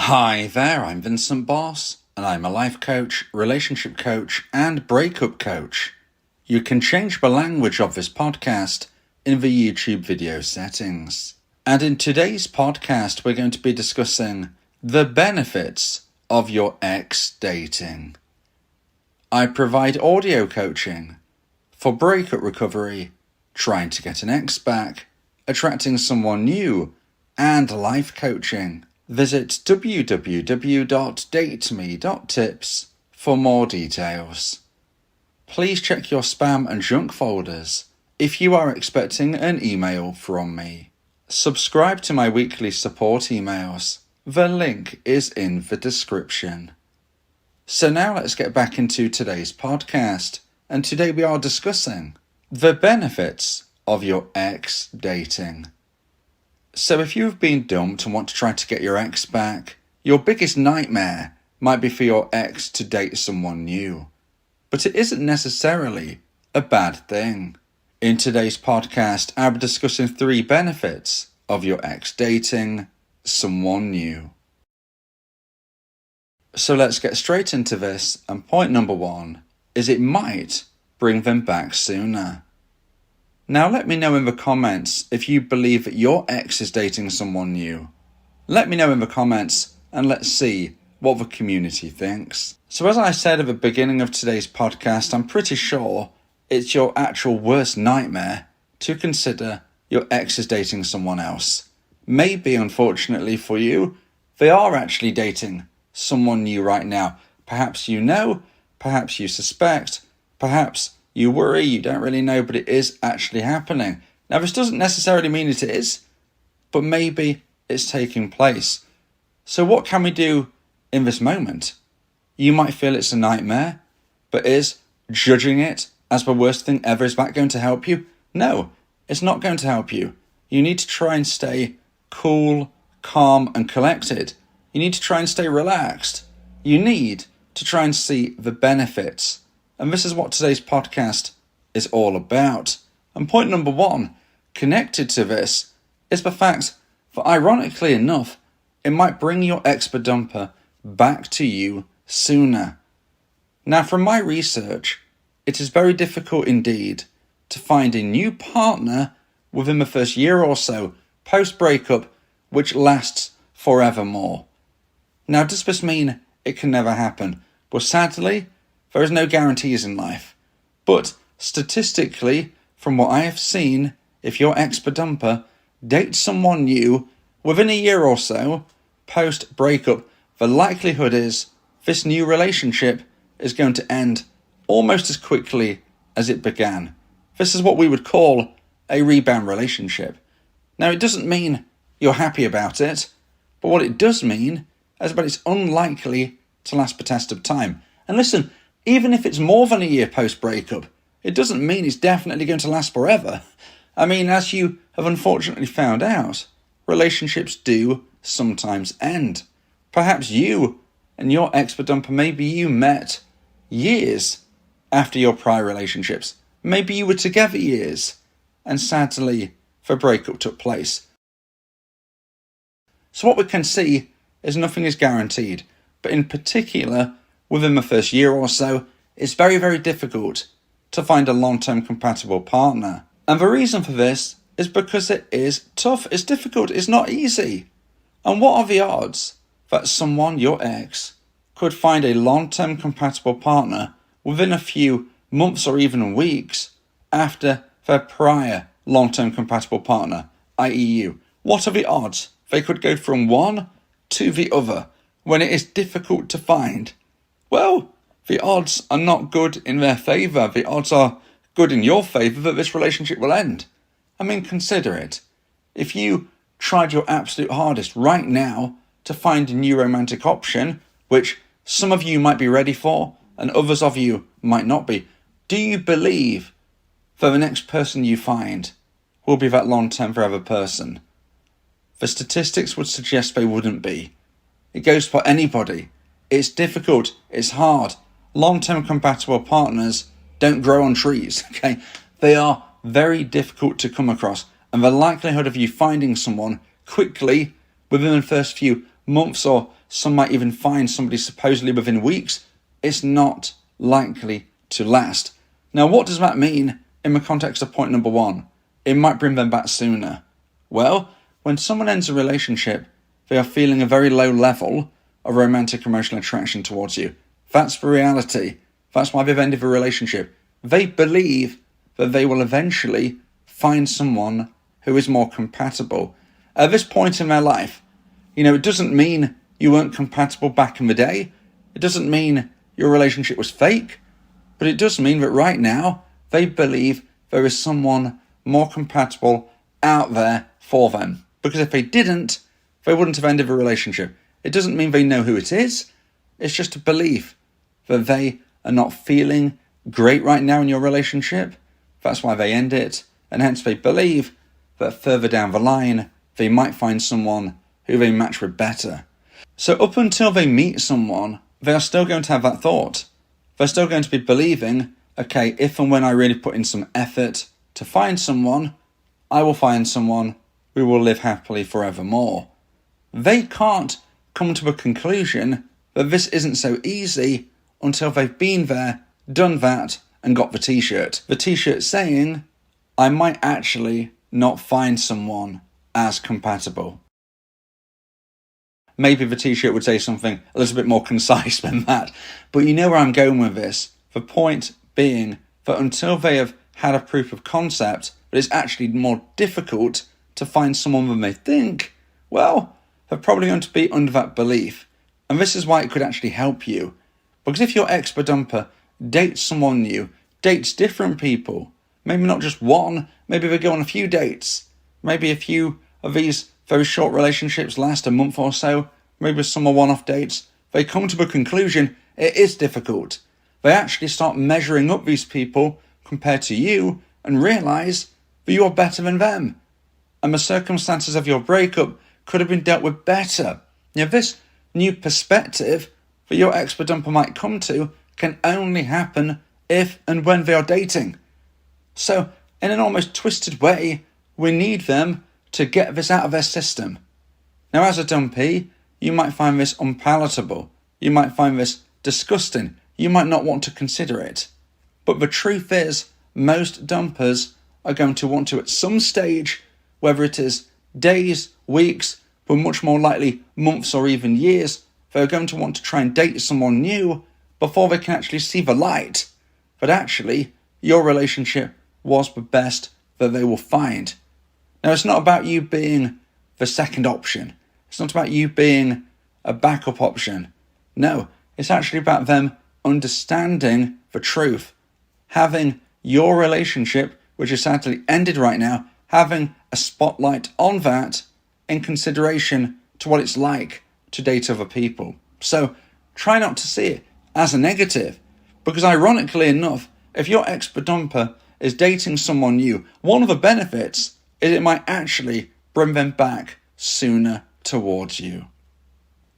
Hi there, I'm Vincent Bos, and I'm a life coach, relationship coach, and breakup coach. You can change the language of this podcast in the YouTube video settings. And in today's podcast, we're going to be discussing the benefits of your ex dating. I provide audio coaching for breakup recovery, trying to get an ex back, attracting someone new, and life coaching. Visit www.dateme.tips for more details. Please check your spam and junk folders if you are expecting an email from me. Subscribe to my weekly support emails. The link is in the description. So now let's get back into today's podcast, and today we are discussing the benefits of your ex dating. So if you've been dumped and want to try to get your ex back, your biggest nightmare might be for your ex to date someone new. But it isn't necessarily a bad thing. In today's podcast, I'll be discussing 3 benefits of your ex dating someone new. So let's get straight into this, and point number 1 is it might bring them back sooner. Now let me know in the comments if you believe that your ex is dating someone new. Let me know in the comments and let's see what the community thinks. So as I said at the beginning of today's podcast, I'm pretty sure it's your actual worst nightmare to consider your ex is dating someone else. Maybe, unfortunately for you, they are actually dating someone new right now. Perhaps you know, perhaps you suspect, perhaps you worry, you don't really know, but it is actually happening. Now, this doesn't necessarily mean it is, but maybe it's taking place. So what can we do in this moment? You might feel it's a nightmare, but is judging it as the worst thing ever, is that going to help you? No, it's not going to help you. You need to try and stay cool, calm, and collected. You need to try and stay relaxed. You need to try and see the benefits. And this is what today's podcast is all about. And point number 1, connected to this, is the fact that ironically enough, it might bring your ex-dumper back to you sooner. Now, from my research, it is very difficult indeed to find a new partner within the first year or so post-breakup which lasts forevermore. Now, does this mean it can never happen? Well, sadly, there is no guarantees in life. But statistically, from what I have seen, if your ex-dumper dates someone new within a year or so post-breakup, the likelihood is this new relationship is going to end almost as quickly as it began. This is what we would call a rebound relationship. Now, it doesn't mean you're happy about it, but what it does mean is that it's unlikely to last the test of time. And listen, even if it's more than a year post-breakup, it doesn't mean it's definitely going to last forever. I mean, as you have unfortunately found out, relationships do sometimes end. Perhaps you and your ex-dumper, maybe you met years after your prior relationships. Maybe you were together years, and sadly, the breakup took place. So what we can see is nothing is guaranteed, but in particular, within the first year or so, it's very, very difficult to find a long-term compatible partner. And the reason for this is because it is tough, it's difficult, it's not easy. And what are the odds that someone, your ex, could find a long-term compatible partner within a few months or even weeks after their prior long-term compatible partner, i.e. you? What are the odds they could go from one to the other when it is difficult to find? Well, the odds are not good in their favour. The odds are good in your favour that this relationship will end. I mean, consider it. If you tried your absolute hardest right now to find a new romantic option, which some of you might be ready for and others of you might not be, do you believe that the next person you find will be that long-term forever person? The statistics would suggest they wouldn't be. It goes for anybody. It's difficult, it's hard. Long-term compatible partners don't grow on trees, okay? They are very difficult to come across, and the likelihood of you finding someone quickly within the first few months or some might even find somebody supposedly within weeks, it's not likely to last. Now, what does that mean in the context of point number 1? It might bring them back sooner. Well, when someone ends a relationship, they are feeling a very low level of romantic emotional attraction towards you. That's the reality. That's why they've ended a relationship. They believe that they will eventually find someone who is more compatible. At this point in their life, it doesn't mean you weren't compatible back in the day. It doesn't mean your relationship was fake. But it does mean that right now, they believe there is someone more compatible out there for them. Because if they didn't, they wouldn't have ended the relationship. It doesn't mean they know who it is. It's just a belief that they are not feeling great right now in your relationship. That's why they end it. And hence they believe that further down the line, they might find someone who they match with better. So up until they meet someone, they are still going to have that thought. They're still going to be believing, okay, if and when I really put in some effort to find someone, I will find someone who will live happily forevermore. They can't come to a conclusion that this isn't so easy until they've been there, done that, and got the t-shirt. The t-shirt saying, I might actually not find someone as compatible. Maybe the t-shirt would say something a little bit more concise than that. But you know where I'm going with this. The point being that until they have had a proof of concept that it's actually more difficult to find someone than they think, well, they're probably going to be under that belief. And this is why it could actually help you. Because if your ex-dumper dates someone new, dates different people, maybe not just one, maybe they go on a few dates, maybe a few of these very short relationships last a month or so, maybe some are one-off dates, they come to a conclusion it is difficult. They actually start measuring up these people compared to you and realise that you are better than them. And the circumstances of your breakup could have been dealt with better. Now, this new perspective that your ex-dumper might come to can only happen if and when they are dating. So, in an almost twisted way, we need them to get this out of their system. Now, as a dumpee, you might find this unpalatable. You might find this disgusting. You might not want to consider it. But the truth is, most dumpers are going to want to, at some stage, whether it is days, weeks, but much more likely months or even years, they're going to want to try and date someone new before they can actually see the light. But actually, your relationship was the best that they will find. Now, it's not about you being the second option. It's not about you being a backup option. No, it's actually about them understanding the truth. Having your relationship, which is sadly ended right now, having a spotlight on that in consideration to what it's like to date other people. So try not to see it as a negative, because ironically enough, if your ex-dumper is dating someone new, one of the benefits is it might actually bring them back sooner towards you.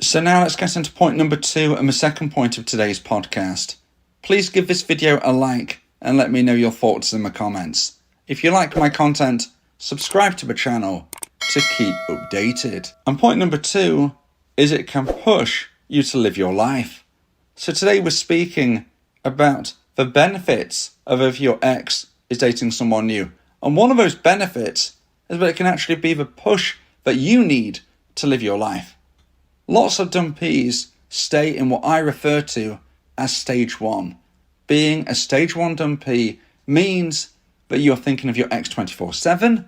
So now let's get into point number 2 and the second point of today's podcast. Please give this video a like and let me know your thoughts in the comments. If you like my content, subscribe to the channel to keep updated. And point number 2 is it can push you to live your life. So today we're speaking about the benefits of if your ex is dating someone new. And one of those benefits is that it can actually be the push that you need to live your life. Lots of dumpees stay in what I refer to as stage 1. Being a stage 1 dumpee means that you're thinking of your ex 24/7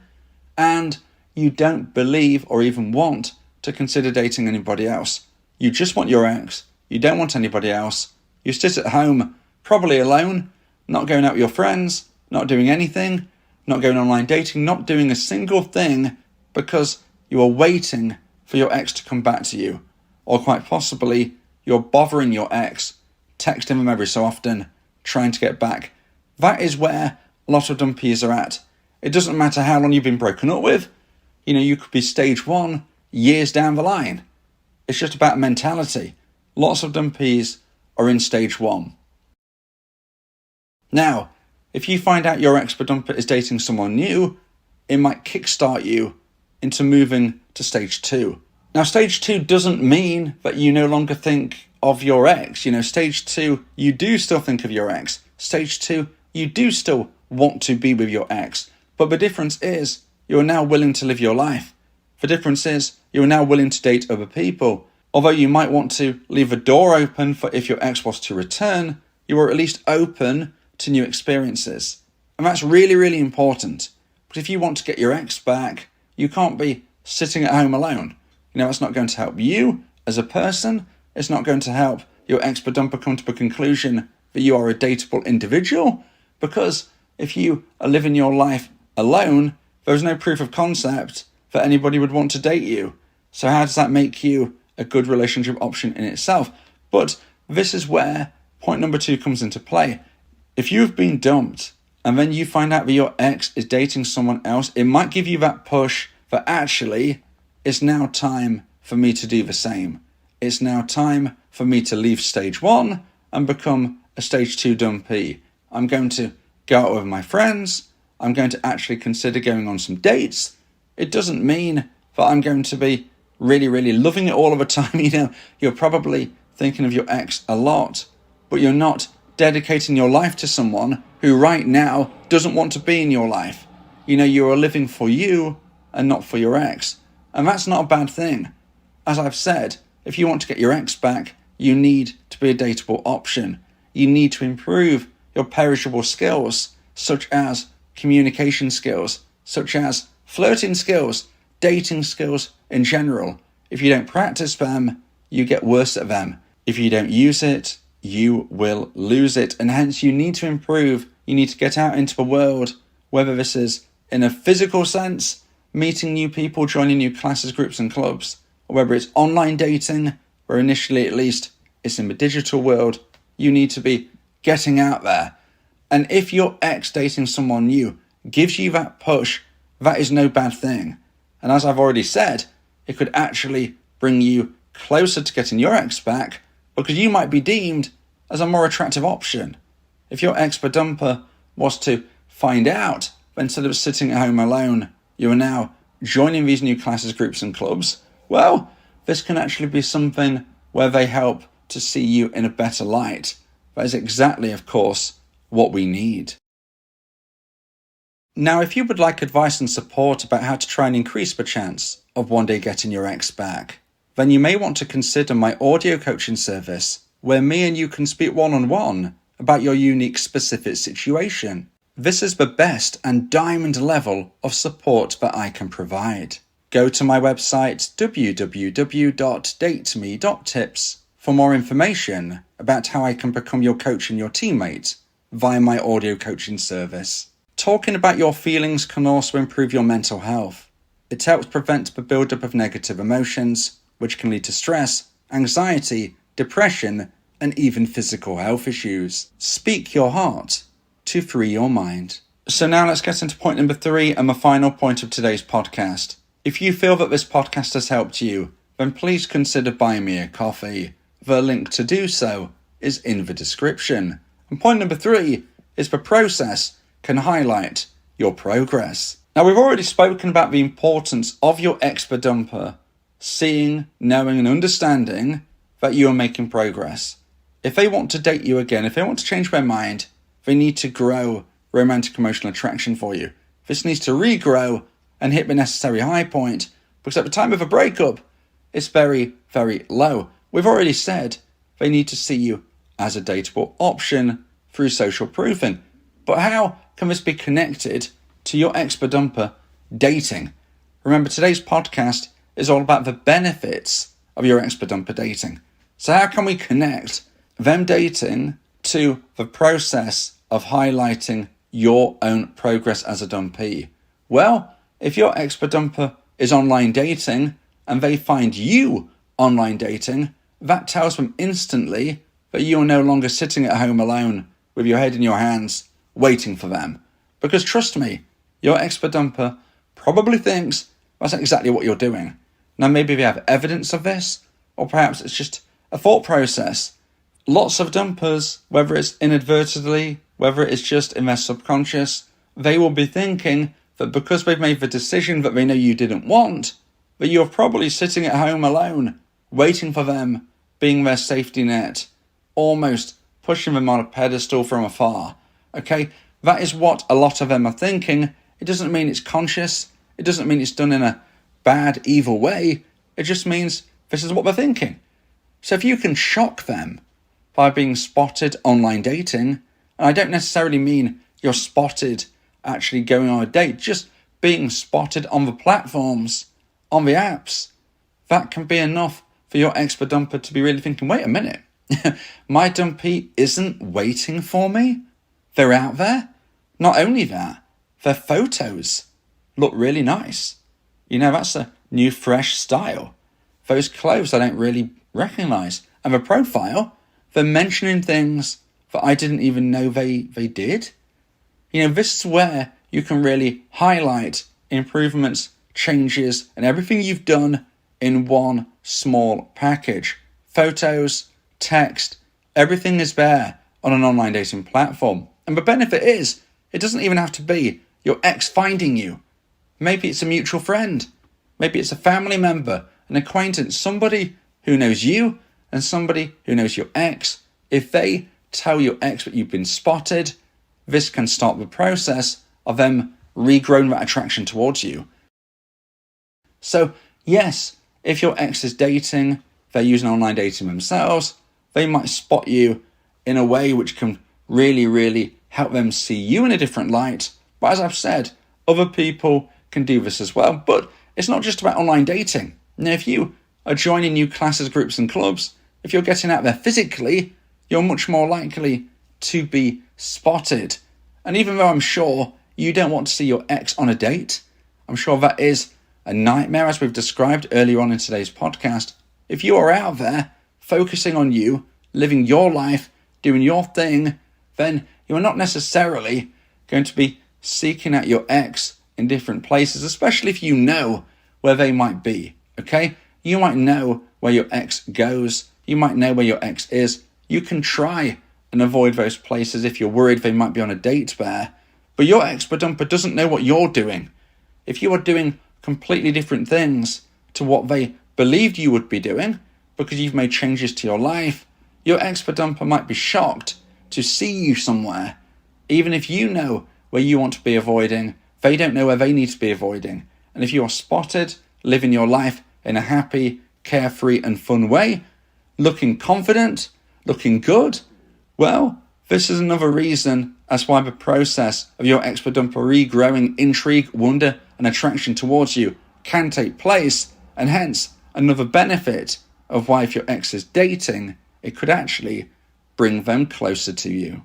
and you don't believe or even want to consider dating anybody else. You just want your ex. You don't want anybody else. You sit at home, probably alone, not going out with your friends, not doing anything, not going online dating, not doing a single thing because you are waiting for your ex to come back to you. Or quite possibly, you're bothering your ex, texting them every so often, trying to get back. That is where a lot of dumpees are at. It doesn't matter how long you've been broken up with. You could be stage 1 years down the line. It's just about mentality. Lots of dumpees are in stage 1. Now, if you find out your ex-dumper is dating someone new, it might kickstart you into moving to stage 2. Now, stage 2 doesn't mean that you no longer think of your ex. Stage 2, you do still think of your ex. Stage 2, you do still want to be with your ex. But the difference is you're now willing to live your life. The difference is you're now willing to date other people. Although you might want to leave a door open for if your ex was to return, you are at least open to new experiences. And that's really, really important. But if you want to get your ex back, you can't be sitting at home alone. It's not going to help you as a person. It's not going to help your ex-dumper come to the conclusion that you are a dateable individual. Because if you are living your life alone, there's no proof of concept that anybody would want to date you. So how does that make you a good relationship option in itself? But this is where point number 2 comes into play. If you've been dumped and then you find out that your ex is dating someone else, it might give you that push that actually it's now time for me to do the same. It's now time for me to leave stage 1 and become a stage 2 dumpee. I'm going to go out with my friends. I'm going to actually consider going on some dates. It doesn't mean that I'm going to be really, really loving it all of the time. You're probably thinking of your ex a lot, but you're not dedicating your life to someone who right now doesn't want to be in your life. You are living for you and not for your ex. And that's not a bad thing. As I've said, if you want to get your ex back, you need to be a dateable option. You need to improve your perishable skills, such as communication skills, such as flirting skills, dating skills in general. If you don't practice them, you get worse at them. If you don't use it, you will lose it. And hence you need to improve. You need to get out into the world, whether this is in a physical sense, meeting new people, joining new classes, groups and clubs, or whether it's online dating, where initially at least it's in the digital world. You need to be getting out there. And if your ex dating someone new gives you that push, that is no bad thing. And as I've already said, it could actually bring you closer to getting your ex back, because you might be deemed as a more attractive option. If your ex-dumper was to find out that instead of sitting at home alone, you are now joining these new classes, groups and clubs, well, this can actually be something where they help to see you in a better light. That is exactly, of course, what we need. Now, if you would like advice and support about how to try and increase the chance of one day getting your ex back, then you may want to consider my audio coaching service, where me and you can speak one-on-one about your unique specific situation. This is the best and diamond level of support that I can provide. Go to my website www.dateme.tips for more information about how I can become your coach and your teammate via my audio coaching service. Talking about your feelings can also improve your mental health. It helps prevent the buildup of negative emotions, which can lead to stress, anxiety, depression, and even physical health issues. Speak your heart to free your mind. So now let's get into point number 3 and the final point of today's podcast. If you feel that this podcast has helped you, then please consider buying me a coffee. The link to do so is in the description. And point number 3 is the process can highlight your progress. Now, we've already spoken about the importance of your ex-dumper seeing, knowing and understanding that you are making progress. If they want to date you again, if they want to change their mind, they need to grow romantic emotional attraction for you. This needs to regrow and hit the necessary high point, because at the time of a breakup, it's very, very low. We've already said they need to see you as a dateable option through social proofing. But how can this be connected to your ex-dumper dating? Remember, today's podcast is all about the benefits of your ex-dumper dating. So how can we connect them dating to the process of highlighting your own progress as a dumpee? Well, if your ex-dumper is online dating and they find you online dating, that tells them instantly that you are no longer sitting at home alone with your head in your hands waiting for them. Because trust me, your ex-dumper probably thinks that's exactly what you're doing. Now, maybe they have evidence of this, or perhaps it's just a thought process. Lots of dumpers, whether it's inadvertently, whether it's just in their subconscious, they will be thinking that because they've made the decision that they know you didn't want, that you're probably sitting at home alone, waiting for them, being their safety net, almost pushing them on a pedestal from afar. Okay, that is what a lot of them are thinking. It doesn't mean it's conscious. It doesn't mean it's done in a bad, evil way. It just means this is what they're thinking. So if you can shock them by being spotted online dating, and I don't necessarily mean you're spotted actually going on a date, just being spotted on the platforms, on the apps, that can be enough for your ex-dumper to be really thinking, wait a minute, my dumpee isn't waiting for me. They're out there. Not only that, their photos look really nice. You know, that's a new, fresh style. Those clothes I don't really recognise. And the profile, they're mentioning things that I didn't even know they did. You know, this is where you can really highlight improvements, changes, and everything you've done in one small package. Photos, text, everything is there on an online dating platform. And the benefit is, it doesn't even have to be your ex finding you. Maybe it's a mutual friend. Maybe it's a family member, an acquaintance, somebody who knows you and somebody who knows your ex. If they tell your ex that you've been spotted, this can start the process of them regrowing that attraction towards you. So yes, if your ex is dating, they're using online dating themselves, they might spot you in a way which can really, really help them see you in a different light. But as I've said, other people can do this as well. But it's not just about online dating. Now, if you are joining new classes, groups and clubs, if you're getting out there physically, you're much more likely to be spotted. And even though I'm sure you don't want to see your ex on a date, I'm sure that is a nightmare, as we've described earlier on in today's podcast. If you are out there focusing on you, living your life, doing your thing, then you're not necessarily going to be seeking out your ex in different places, especially if you know where they might be, okay? You might know where your ex goes. You might know where your ex is. You can try and avoid those places if you're worried they might be on a date there. But your ex-dumper doesn't know what you're doing. If you are doing completely different things to what they believed you would be doing because you've made changes to your life, your ex-dumper might be shocked to see you somewhere. Even if you know where you want to be avoiding, they don't know where they need to be avoiding. And if you are spotted living your life in a happy, carefree and fun way, looking confident, looking good, well, this is another reason as why the process of your ex-dumper regrowing intrigue, wonder and attraction towards you can take place, and hence another benefit of why if your ex is dating, it could actually bring them closer to you.